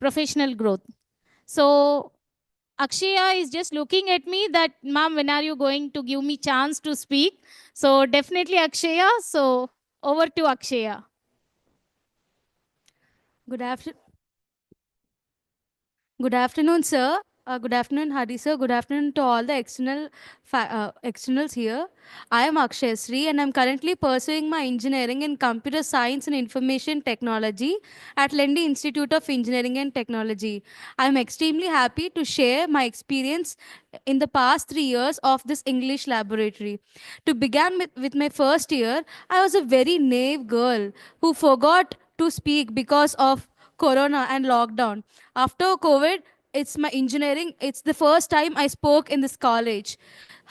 professional growth. So Akshaya is just looking at me that, ma'am, when are you going to give me chance to speak? So definitely Akshaya. So over to Akshaya. Good afternoon. Good afternoon, sir. Good afternoon, Hari sir. Good afternoon to all the externals here. I am Akshay Sri and I'm currently pursuing my engineering in computer science and information technology at Lendi Institute of Engineering and Technology. I'm extremely happy to share my experience in the past 3 years of this English laboratory. To begin with my first year, I was a very naive girl who forgot to speak because of Corona and lockdown. After COVID, it's my engineering. It's the first time I spoke in this college.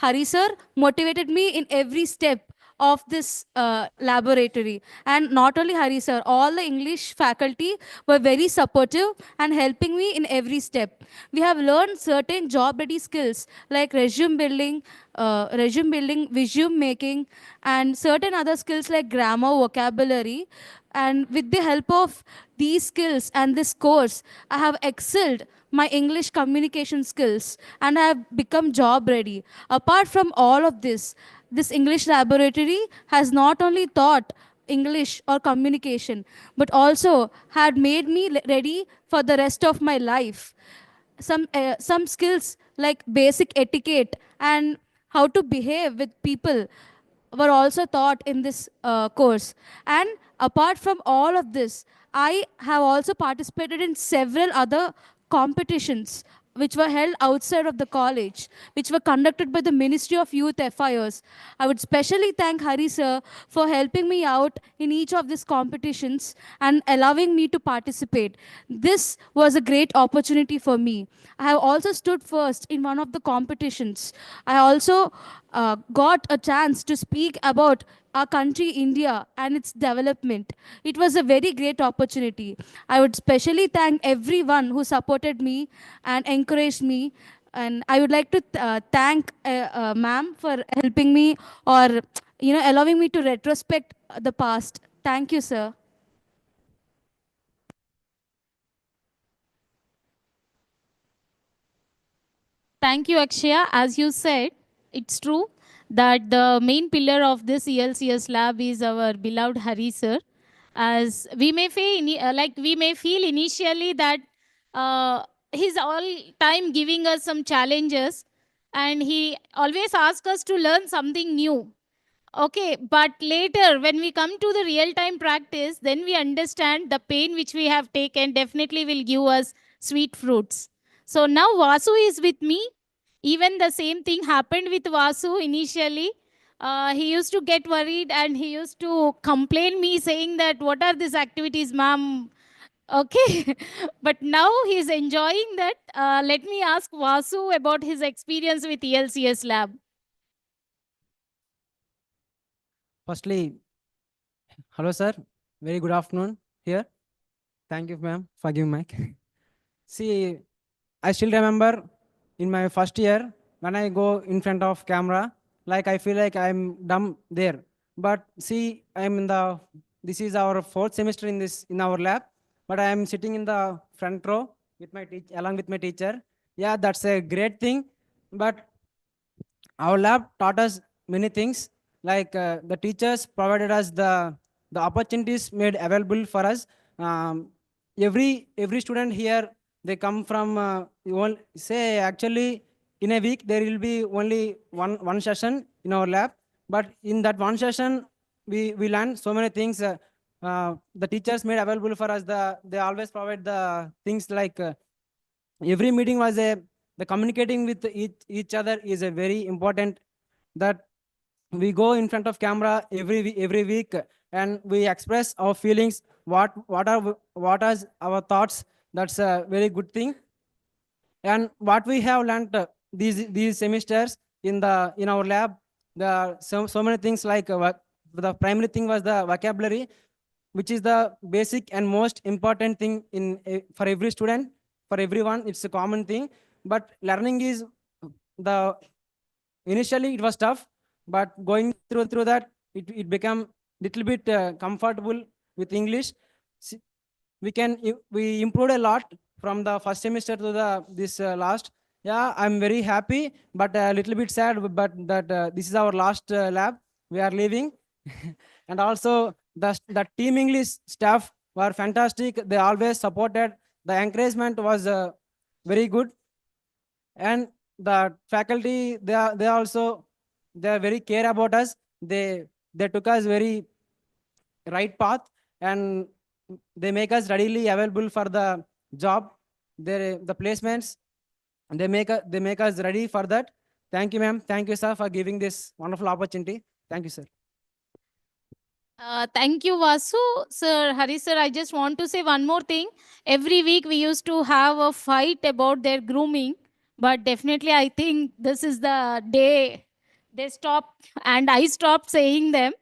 Hari sir motivated me in every step of this laboratory. And not only Hari sir, all the English faculty were very supportive and helping me in every step. We have learned certain job ready skills like resume building, resume making, and certain other skills like grammar, vocabulary. And with the help of these skills and this course, I have excelled my English communication skills and I have become job ready. Apart from all of this, this English laboratory has not only taught English or communication, but also had made me ready for the rest of my life. Some skills like basic etiquette and how to behave with people were also taught in this course. And apart from all of this, I have also participated in several other competitions which were held outside of the college, which were conducted by the Ministry of Youth Affairs. I would specially thank Hari sir for helping me out in each of these competitions and allowing me to participate. This was a great opportunity for me. I have also stood first in one of the competitions. I also got a chance to speak about our country, India, and its development. It was a very great opportunity. I would specially thank everyone who supported me and encouraged me. And I would like to thank ma'am for helping me or allowing me to retrospect the past. Thank you, sir. Thank you, Akshaya. As you said, it's true that the main pillar of this ELCS lab is our beloved Hari sir. As we may feel, we may feel initially that he's all time giving us some challenges, and he always asks us to learn something new. Okay, but later when we come to the real time practice, then we understand the pain which we have taken definitely will give us sweet fruits. So now Vasu is with me. Even the same thing happened with Vasu initially. He used to get worried and he used to complain me saying that what are these activities, ma'am? Okay, but now he's enjoying that. Let me ask Vasu about his experience with ELCS lab. Firstly, hello sir, very good afternoon here. Thank you ma'am for giving mic. See, I still remember in my first year when I go in front of camera, like I feel like I'm dumb there. But see, this is our fourth semester in our lab, but I am sitting in the front row with my along with my teacher. Yeah, that's a great thing. But our lab taught us many things, like the teachers provided us the opportunities made available for us. Um, every student here, they come from say actually in a week there will be only one session in our lab, but in that one session we learn so many things. The teachers made available for us, they always provide the things like every meeting was the communicating with each other is a very important, that we go in front of camera every week and we express our feelings, what are our thoughts. That's a very good thing. And what we have learned these semesters in our lab, so many things like the primary thing was the vocabulary, which is the basic and most important thing for every student, for everyone. It's a common thing, but learning is the initially it was tough, but going through that it became little bit comfortable with English. We improved a lot from the first semester to the this last. Yeah, I'm very happy, but a little bit sad. But that this is our last lab. We are leaving, and also the team English staff were fantastic. They always supported. The encouragement was very good, and the faculty they also they are very care about us. They took us very right path, and they make us readily available for the job. The placements, they make us ready for that. Thank you, ma'am. Thank you, sir, for giving this wonderful opportunity. Thank you, sir. Thank you, Vasu. Sir, Hari sir, I just want to say one more thing. Every week we used to have a fight about their grooming, but definitely I think this is the day they stopped and I stopped saying them.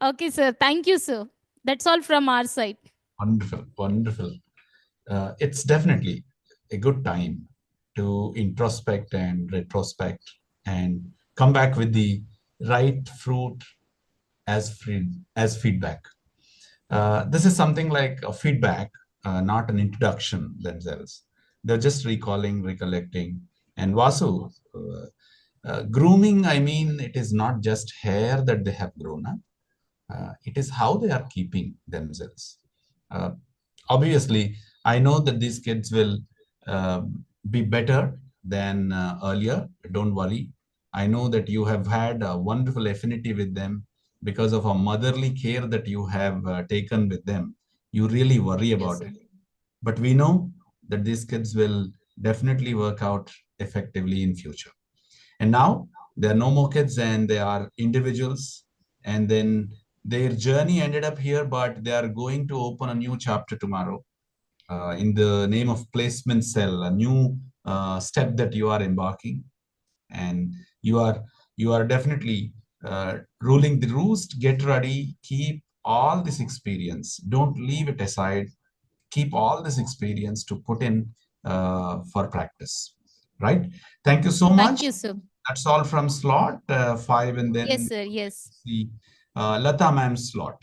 Okay, sir. Thank you, sir. That's all from our side. Wonderful, wonderful. It's definitely a good time to introspect and retrospect and come back with the right fruit as feedback. This is something like a feedback, not an introduction themselves. They're just recalling, recollecting. And Vasu, grooming, I mean, it is not just hair that they have grown up. It is how they are keeping themselves. Uh, Obviously, I know that these kids will be better than earlier. Don't worry. I know that you have had a wonderful affinity with them because of a motherly care that you have taken with them. You really worry Yes, about sir. it. But we know that these kids will definitely work out effectively in future. And now there are no more kids and they are individuals. And then their journey ended up here, but they are going to open a new chapter tomorrow in the name of placement cell, a new step that you are embarking. And you are definitely ruling the roost. Get ready. Keep all this experience. Don't leave it aside. Keep all this experience to put in for practice. Right? Thank you so Thank much. you, sir. That's all from slot 5, and Yes, then sir. Yes. the Lata ma'am's slot.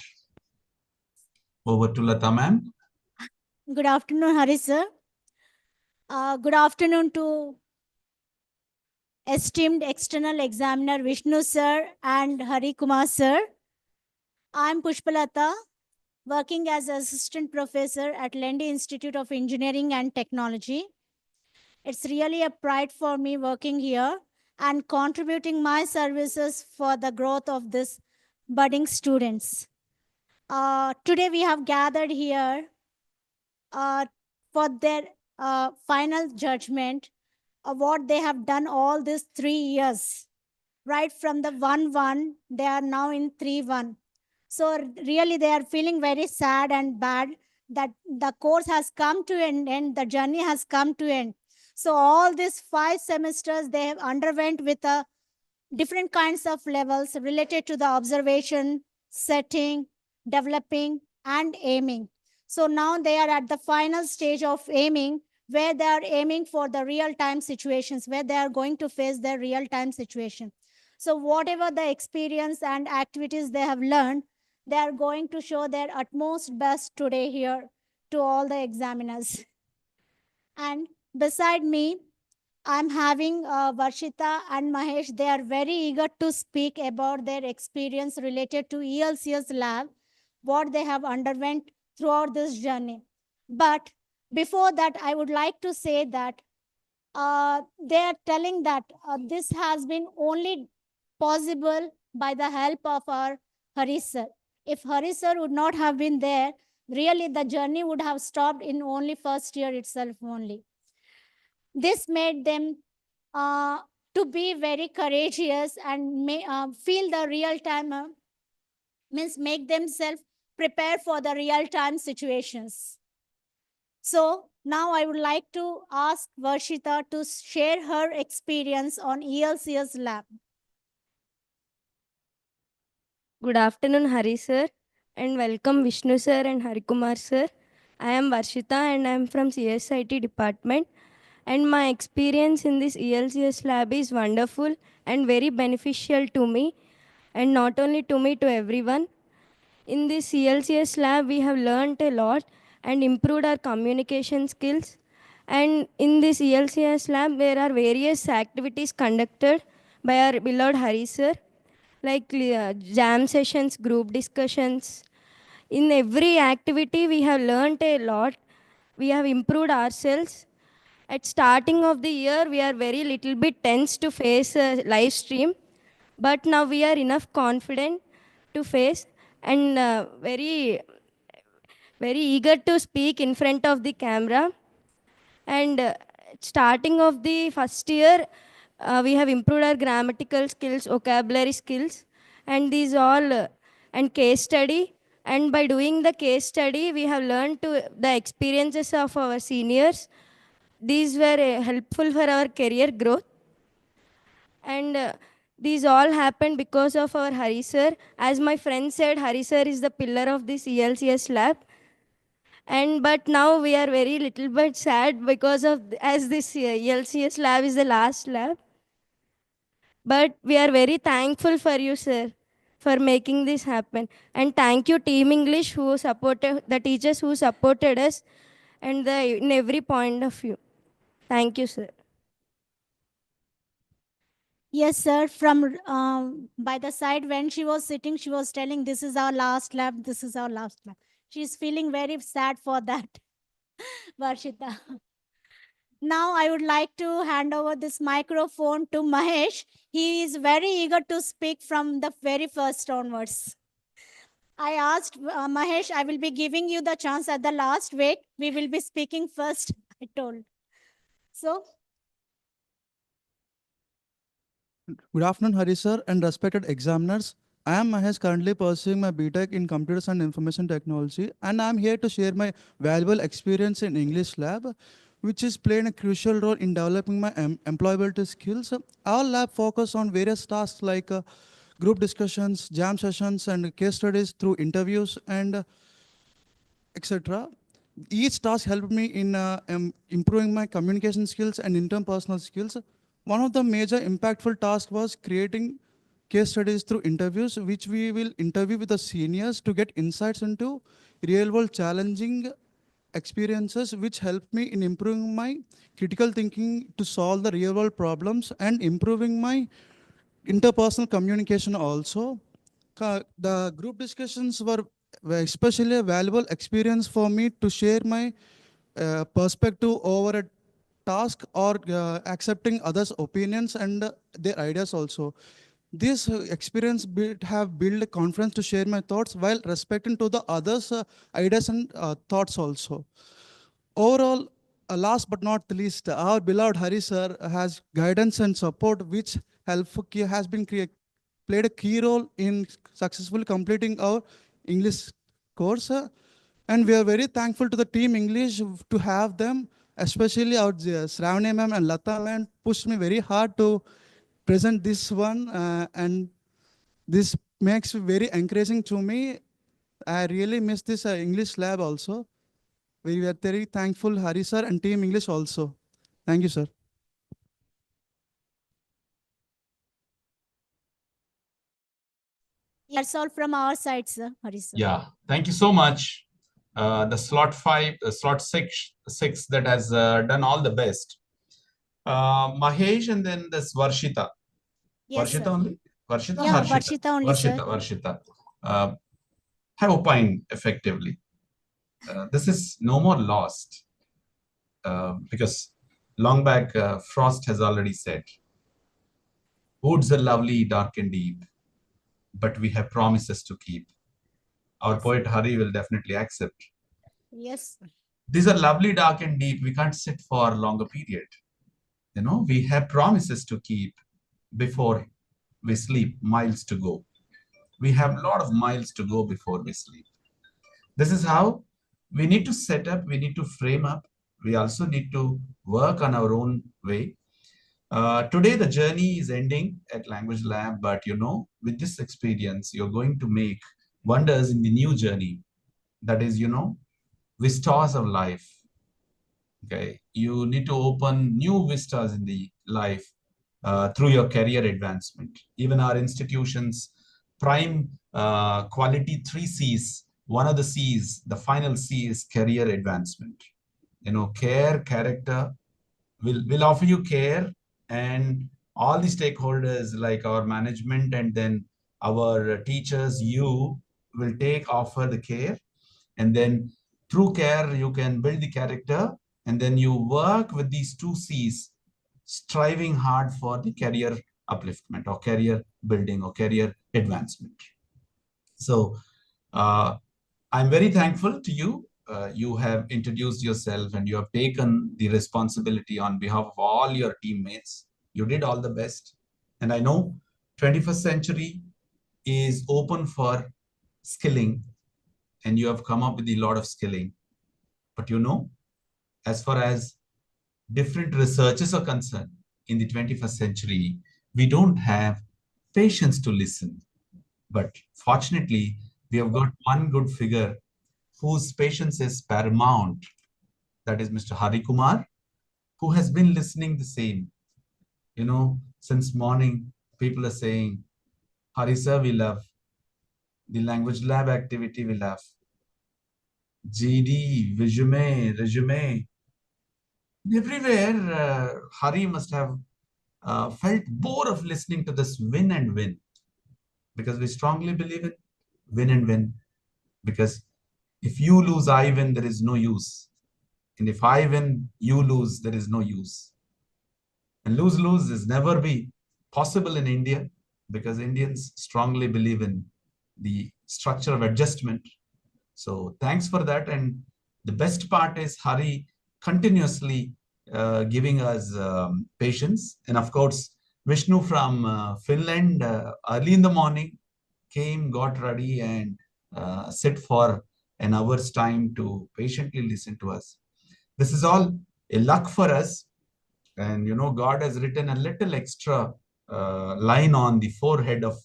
Over to Lata ma'am. Good afternoon, Hari sir. Good afternoon to esteemed external examiner Vishnu sir and Hari Kumar sir. I'm Pushpalata, working as assistant professor at Lendi Institute of Engineering and Technology. It's really a pride for me working here and contributing my services for the growth of this budding students. Today we have gathered here uh, for their final judgment of what they have done all these 3 years. Right from the 1-1, they are now in 3-1. So really, they are feeling very sad and bad that the course has come to an end, the journey has come to end. So all these 5 semesters they have underwent with a different kinds of levels related to the observation, setting, developing, and aiming. So now they are at the final stage of aiming, where they are aiming for the real time situations, where they are going to face their real time situation. So, whatever the experience and activities they have learned, they are going to show their utmost best today here to all the examiners. And beside me, I'm having Varshita and Mahesh. They are very eager to speak about their experience related to ELCS lab, what they have underwent throughout this journey. But before that, I would like to say that they are telling that this has been only possible by the help of our Hari sir. If Hari sir would not have been there, really the journey would have stopped in only first year itself only. This made them to be very courageous and feel the real time, means make themselves prepare for the real time situations. So now I would like to ask Varshita to share her experience on ELCS lab. Good afternoon, Hari sir, and welcome Vishnu sir and Harikumar sir. I am Varshita and I am from CSIT department. And my experience in this ELCS lab is wonderful and very beneficial to me, and not only to me, to everyone. In this ELCS lab, we have learned a lot and improved our communication skills. And in this ELCS lab, there are various activities conducted by our beloved Hari sir, like jam sessions, group discussions. In every activity, we have learnt a lot. We have improved ourselves. At starting of the year, we are very little bit tense to face a live stream, but now we are enough confident to face and very eager to speak in front of the camera. And starting of the first year, we have improved our grammatical skills, vocabulary skills, and these all, and case study. And by doing the case study, we have learned to the experiences of our seniors. These were helpful for our career growth. And these all happened because of our Hari sir. As my friend said, Hari sir is the pillar of this ELCS lab. And but now we are very little bit sad because of as this LCS lab is the last lab. But we are very thankful for you, sir, for making this happen. And thank you, Team English, who supported the teachers who supported us, and in every point of view. Thank you, sir. Yes, sir. From by the side when she was sitting, she was telling, "This is our last lab. This is our last lab." She's feeling very sad for that, Varshita. Now I would like to hand over this microphone to Mahesh. He is very eager to speak from the very first onwards. I asked Mahesh, I will be giving you the chance at the last. Wait, we will be speaking first, I told. So, Good afternoon, Hari sir and respected examiners. I am Mahesh, currently pursuing my BTech in Computers and Information Technology, and I am here to share my valuable experience in English lab, which is playing a crucial role in developing my employability skills. Our lab focus on various tasks like group discussions, jam sessions, and case studies through interviews and etc. Each task helped me in improving my communication skills and interpersonal skills. One of the major impactful tasks was creating case studies through interviews, which we will interview with the seniors to get insights into real world challenging experiences, which helped me in improving my critical thinking to solve the real world problems and improving my interpersonal communication also. The group discussions were especially a valuable experience for me to share my perspective over a task or accepting others' opinions and their ideas also. This experience have built confidence to share my thoughts while respecting to the others' ideas and thoughts also. Overall, last but not the least, our beloved Hari sir has guidance and support which has been played a key role in successfully completing our English course. And we are very thankful to the team English to have them, especially our Shravani ma'am and Lata ma'am pushed me very hard to present this one. And this makes very encouraging to me. I really miss this English lab also. We are very thankful, Hari sir and team English also. Thank you, sir. that's all from our side, sir. Hari sir. Yeah, thank you so much. The slot six that has done all the best. Mahesh and then this Varshita. Yes, Varshita sir. only? Varshita? Yeah, Harshita. Varshita only, sir. Varshita. Have opined effectively. This is no more lost because long back Frost has already said, woods are lovely, dark and deep, but we have promises to keep. Our poet Hari will definitely accept. Yes. These are lovely, dark and deep. We can't sit for a longer period. You know, we have promises to keep before we sleep, miles to go. We have a lot of miles to go before we sleep. This is how we need to set up, we need to frame up. We also need to work on our own way. Today, the journey is ending at Language Lab, but you know, with this experience, you're going to make wonders in the new journey. That is, you know, vistas of life. Okay, you need to open new vistas in the life through your career advancement. Even our institutions, prime quality 3 C's, one of the C's, the final C is career advancement. care, character, will offer you care, and all the stakeholders like our management and then our teachers, you will offer the care, and then through care you can build the character, and then you work with these two C's, striving hard for the career upliftment or career building or career advancement. So I'm very thankful to you. You have introduced yourself and you have taken the responsibility on behalf of all your teammates. You did all the best. And I know 21st century is open for skilling, and you have come up with a lot of skilling. But as far as different researches are concerned, in the 21st century, we don't have patience to listen. But fortunately, we have got one good figure whose patience is paramount. That is Mr. Hari Kumar, who has been listening the same. Since morning, people are saying, Hari sir, we love. The language lab activity we love. GD, resume. Everywhere, Hari must have felt bored of listening to this win and win, because we strongly believe in win and win. Because if you lose, I win, there is no use. And if I win, you lose, there is no use. And lose-lose is never be possible in India, because Indians strongly believe in the structure of adjustment. So thanks for that. And the best part is Hari continuously giving us patience. And of course, Vishnu from Finland, early in the morning, came, got ready, and sit for an hour's time to patiently listen to us. This is all a luck for us. And God has written a little extra line on the forehead of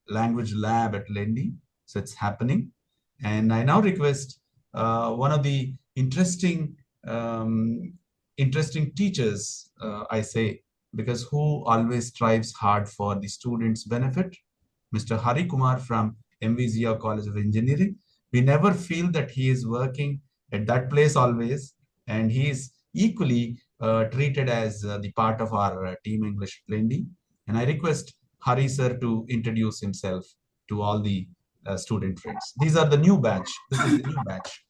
language lab at Lendi. So it's happening. And I now request one of the interesting teachers, I say, because who always strives hard for the students' benefit, Mr. Hari Kumar from MVZR College of Engineering. We never feel that he is working at that place always, and he is equally treated as the part of our team English Lendi. And I request Hari sir to introduce himself to all the student friends. These are the new batch. This is the new batch.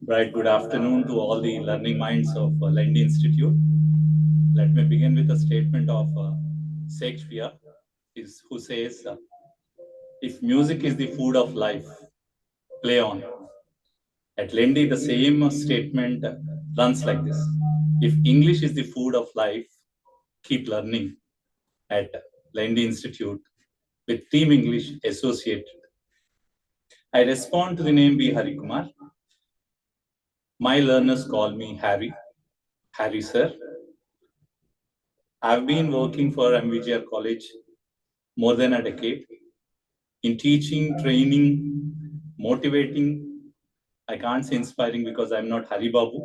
Right, good afternoon to all the learning minds of Lendi Institute. Let me begin with a statement of Shakespeare, who says, if music is the food of life, play on. At Lendi, the same statement runs like this. If English is the food of life, keep learning at Lendi Institute with Team English Associated. I respond to the name B. Hari Kumar. My learners call me Harry. Harry sir. I've been working for MVGR College more than a decade in teaching, training, motivating. I can't say inspiring because I'm not Hari Babu.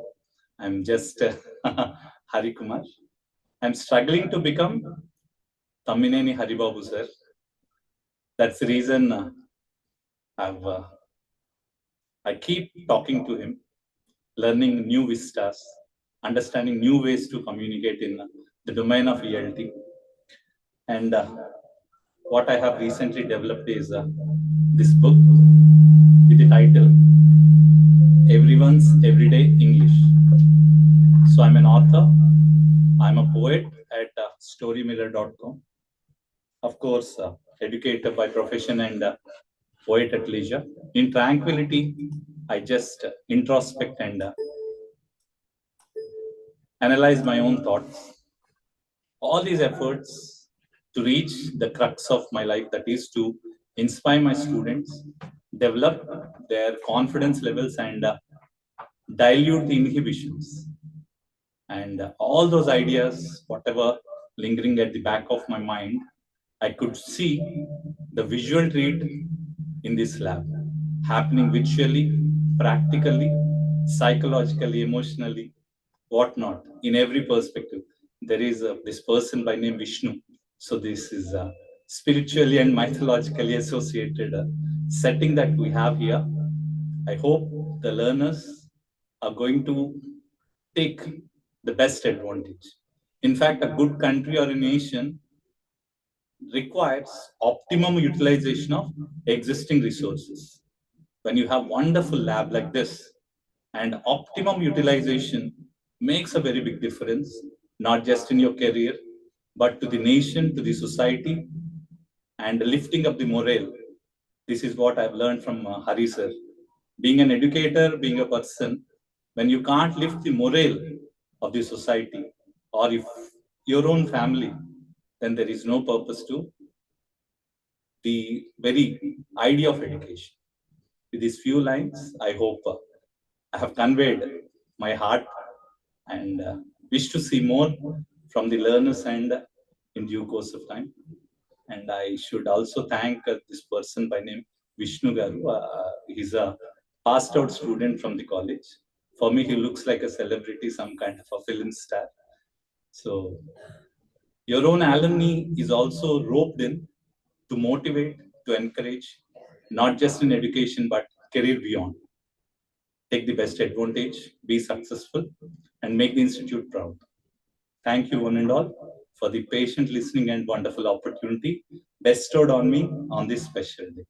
I'm just Hari Kumar. I'm struggling to become Tammineni Hari Babu sir. That's the reason I keep talking to him, learning new vistas, understanding new ways to communicate in the domain of ELT. And what I have recently developed is this book with the title, Everyone's Everyday English. So I'm an author, I'm a poet at storymiller.com. Of course, educator by profession and poet at leisure. In tranquility, I just introspect and analyze my own thoughts. All these efforts to reach the crux of my life, that is to inspire my students, develop their confidence levels and dilute the inhibitions. And all those ideas, whatever lingering at the back of my mind, I could see the visual treat in this lab, happening visually, practically, psychologically, emotionally, whatnot, in every perspective. There is this person by name Vishnu. So this is spiritually and mythologically associated setting that we have here. I hope the learners are going to take the best advantage. In fact, a good country or a nation requires optimum utilization of existing resources. When you have wonderful lab like this, and optimum utilization makes a very big difference, not just in your career, but to the nation, to the society, and lifting up the morale. This is what I've learned from Hari sir. Being an educator, being a person, when you can't lift the morale of the society or if your own family, then there is no purpose to the very idea of education. With these few lines, I hope I have conveyed my heart and wish to see more from the learners and in due course of time. And I should also thank this person by name Vishnu Garu. He's a passed out student from the college. For me, he looks like a celebrity, some kind of a film star. So your own alumni is also roped in to motivate, to encourage, not just in education, but career beyond. Take the best advantage, be successful, and make the institute proud. Thank you, one and all, for the patient listening and wonderful opportunity bestowed on me on this special day.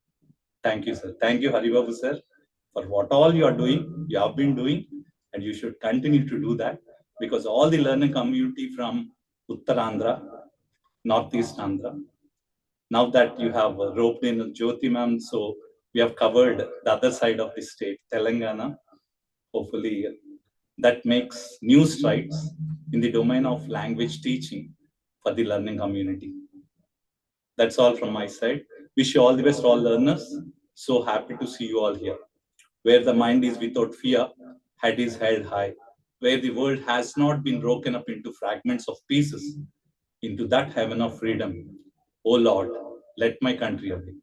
Thank you, sir. Thank you, Haribabu, sir, for what all you are doing, you have been doing, and you should continue to do that because all the learning community from Uttarandhra, Northeast Andhra, now that you have roped in Jyoti ma'am, so we have covered the other side of the state, Telangana. Hopefully, that makes new strides in the domain of language teaching for the learning community. That's all from my side. Wish you all the best, all learners. So happy to see you all here. Where the mind is without fear, head is held high. Where the world has not been broken up into fragments of pieces, into that heaven of freedom. O Lord, let my country awake.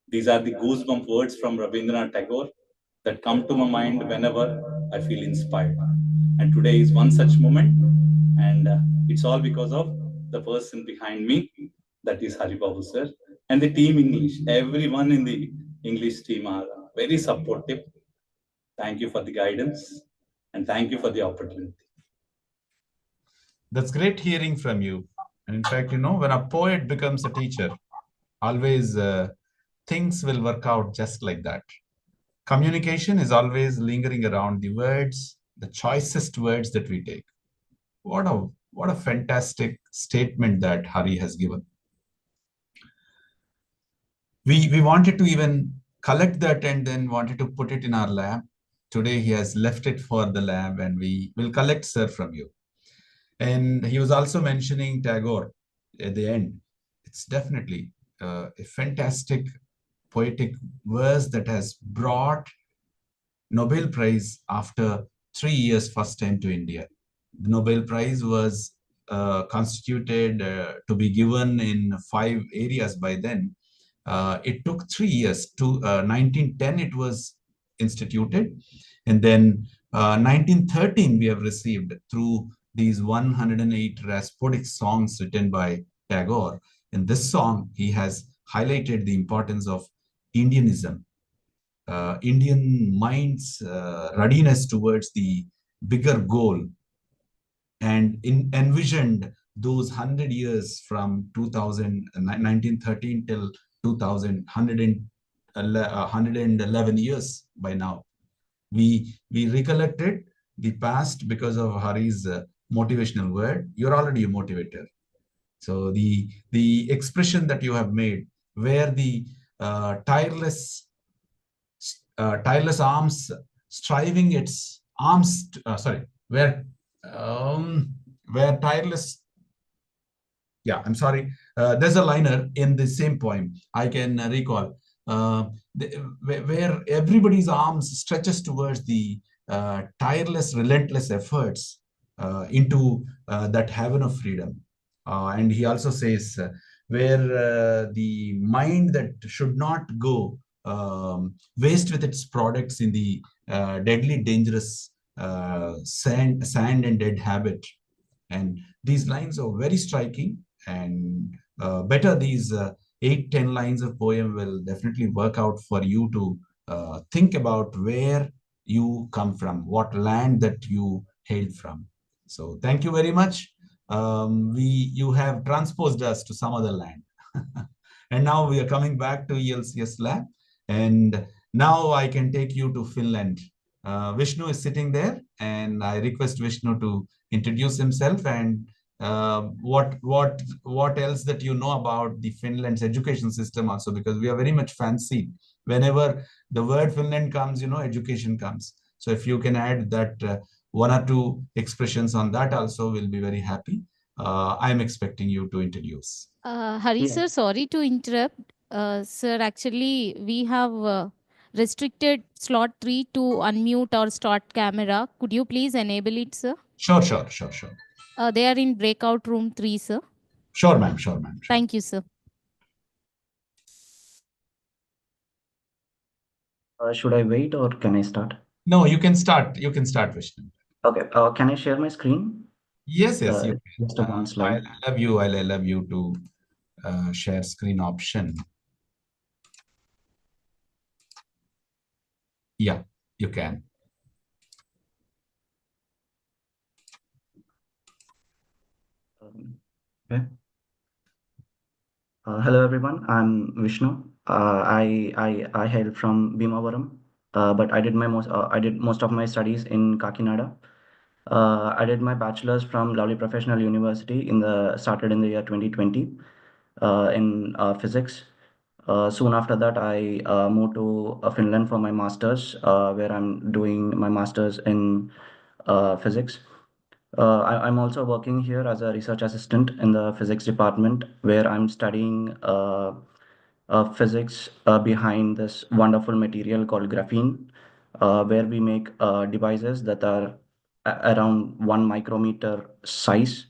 These are the goosebump words from Rabindranath Tagore that come to my mind whenever I feel inspired. And today is one such moment, and it's all because of the person behind me, that is Haribabu sir, and the team English. Everyone in the English team are very supportive. Thank you for the guidance, and thank you for the opportunity. That's great hearing from you. And in fact, you know, when a poet becomes a teacher, always things will work out just like that. Communication is always lingering around the words, the choicest words that we take. What a fantastic statement that Hari has given. We wanted to even collect that and then wanted to put it in our lab. Today he has left it for the lab and we will collect, sir, from you. And he was also mentioning Tagore at the end. It's definitely a fantastic poetic verse that has brought Nobel Prize after 3 years first time to India. The Nobel Prize was constituted to be given in 5 areas by then. It took 3 years. To 1910 it was instituted, and then 1913 we have received through these 108 Rasputic songs written by Tagore. In this song, he has highlighted the importance of Indianism, Indian mind's readiness towards the bigger goal, and envisioned those 100 years from 1913 till 2000, 111 years by now. We recollected the past because of Hari's motivational word. You're already a motivator. So the expression that you have made, where the tireless arms striving its arms, where tireless, yeah, I'm sorry. There's a liner in the same poem I can recall, where everybody's arms stretches towards the tireless, relentless efforts into that heaven of freedom. And he also says, where the mind that should not go waste with its products in the deadly, dangerous sand and dead habit. And these lines are very striking, and better these 8-10 lines of poem will definitely work out for you to think about where you come from, what land that you hailed from. So thank you very much. You have transposed us to some other land. And now we are coming back to ELCS lab. And now I can take you to Finland. Vishnu is sitting there, and I request Vishnu to introduce himself and what else that you know about the Finland's education system also, because we are very much fancy. Whenever the word Finland comes, education comes. So if you can add that one or two expressions on that also, we'll be very happy. I'm expecting you to introduce. Hari Yeah. sir, sorry to interrupt. Sir, actually, we have restricted slot 3 to unmute or start camera. Could you please enable it, sir? Sure. They are in breakout room 3, sir. Sure, ma'am. Sure. Thank you, sir. Should I wait or can I start? No, you can start. You can start, Vishnu. Okay. Can I share my screen? Yes. You Just one slide. I'll allow you to share screen option. Yeah, you can. Okay. Hello everyone. I'm Vishnu. I hail from Bhimavaram, but I did most of my studies in Kakinada. I did my bachelor's from Lovely Professional University started in the year 2020 in physics. Soon after that, I moved to Finland for my master's, where I'm doing my master's in physics. I'm also working here as a research assistant in the physics department, where I'm studying physics behind this wonderful material called graphene, where we make devices that are around 1 micrometer size,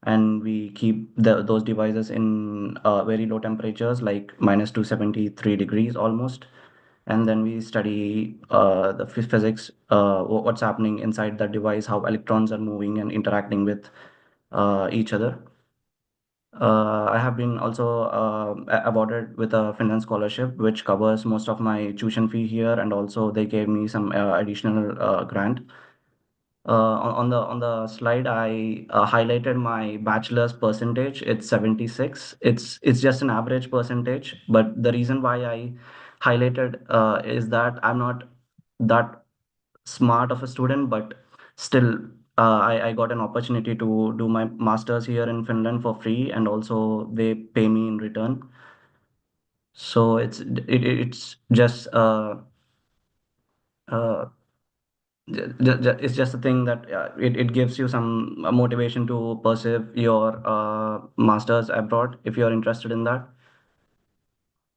and we keep those devices in very low temperatures, like minus 273 degrees almost. And then we study the physics, what's happening inside that device, how electrons are moving and interacting with each other. I have been also awarded with a Finland scholarship, which covers most of my tuition fee here, and also they gave me some additional grant. On the slide, I highlighted my bachelor's percentage. It's 76. It's just an average percentage, but the reason why I highlighted is that I'm not that smart of a student, but still, I got an opportunity to do my master's here in Finland for free, and also they pay me in return. So it's just uh, it's just a thing that it gives you some motivation to pursue your masters abroad if you're interested in that.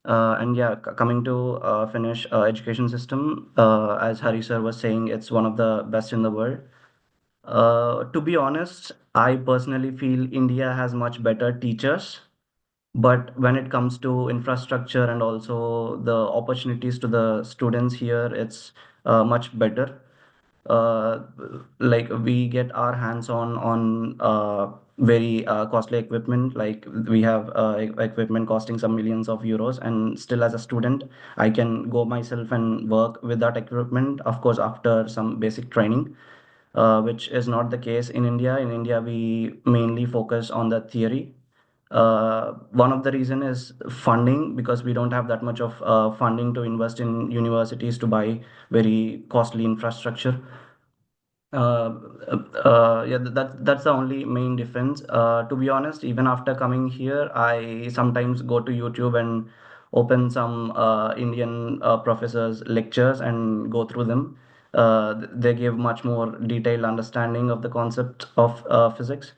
And yeah, coming to Finnish education system, as Hari sir was saying, it's one of the best in the world. To be honest, I personally feel India has much better teachers, but when it comes to infrastructure and also the opportunities to the students here, it's much better. uh, like we get our hands on very costly equipment, like we have equipment costing some millions of euros, and still as a student I can go myself and work with that equipment, of course after some basic training, which is not the case in India. In India we mainly focus on the theory. One of the reason is funding, because we don't have that much of funding to invest in universities to buy very costly infrastructure. uh, yeah, that's the only main difference. To be honest, even after coming here, I sometimes go to YouTube and open some Indian professors' lectures and go through them. They give much more detailed understanding of the concept of physics.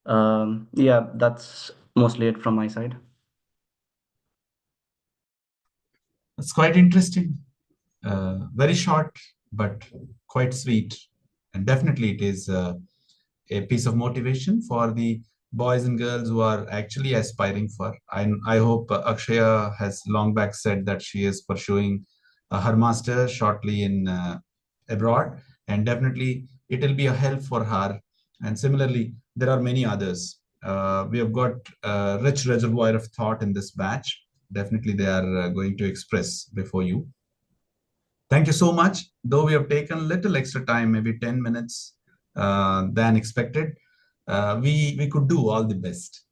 Yeah, that's mostly it from my side. It's quite interesting. Very short, but quite sweet. And definitely it is a piece of motivation for the boys and girls who are actually aspiring for. I hope Akshaya has long back said that she is pursuing her master shortly in abroad, and definitely it will be a help for her. And similarly, there are many others. We have got a rich reservoir of thought in this batch. Definitely, they are going to express before you. Thank you so much. Though we have taken little extra time, maybe 10 minutes than expected, we could do all the best.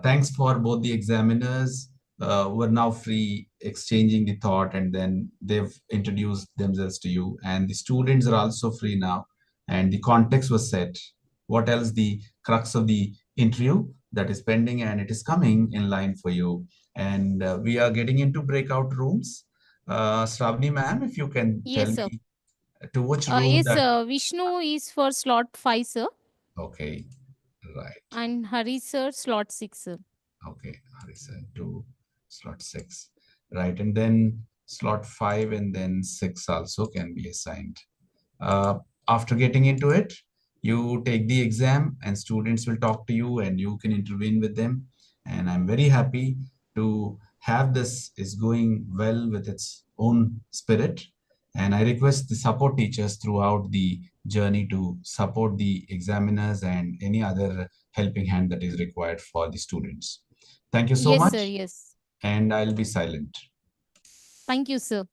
Thanks for both the examiners who are now free exchanging the thought, and then they've introduced themselves to you. And the students are also free now, and the context was set. What else? The crux of the interview that is pending, and it is coming in line for you. And we are getting into breakout rooms. Shravani ma'am, if you can tell Yes, sir. me to which room Yes, that. Vishnu is for slot 5, sir. Okay, right. And Hari, sir, slot 6, sir. Okay, Harrison to slot 6. Right, and then slot 5 and then 6 also can be assigned. Uh, After getting into it, you take the exam and students will talk to you and you can intervene with them. And I'm very happy to have this is going well with its own spirit. And I request the support teachers throughout the journey to support the examiners and any other helping hand that is required for the students. Thank you so Yes, sir. much, Yes. and I'll be silent. Thank you, sir.